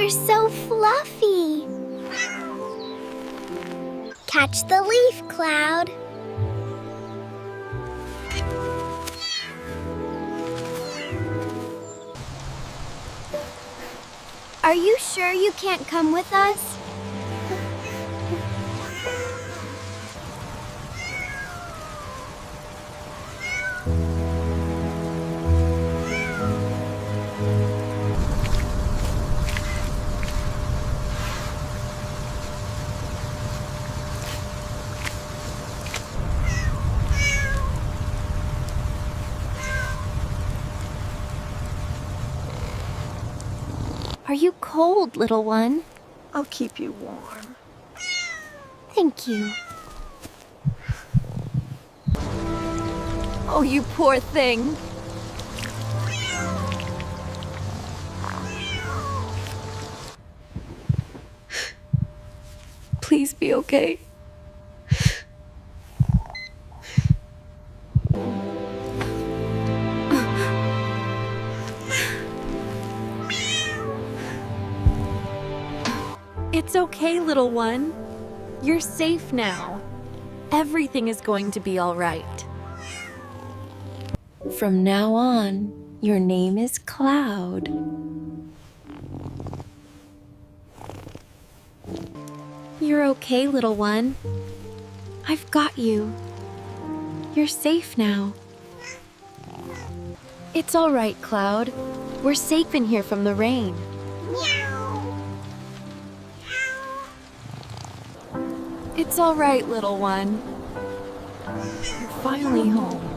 They're so fluffy. Catch the leaf, Cloud. Are you sure you can't come with us? Are you cold, little one? I'll keep you warm. Thank you. Oh, you poor thing. Please be okay. It's okay, little one. You're safe now. Everything is going to be all right. From now on, your name is Cloud. You're okay, little one. I've got you. You're safe now. It's all right, Cloud. We're safe in here from the rain. It's all right, little one. You're finally home.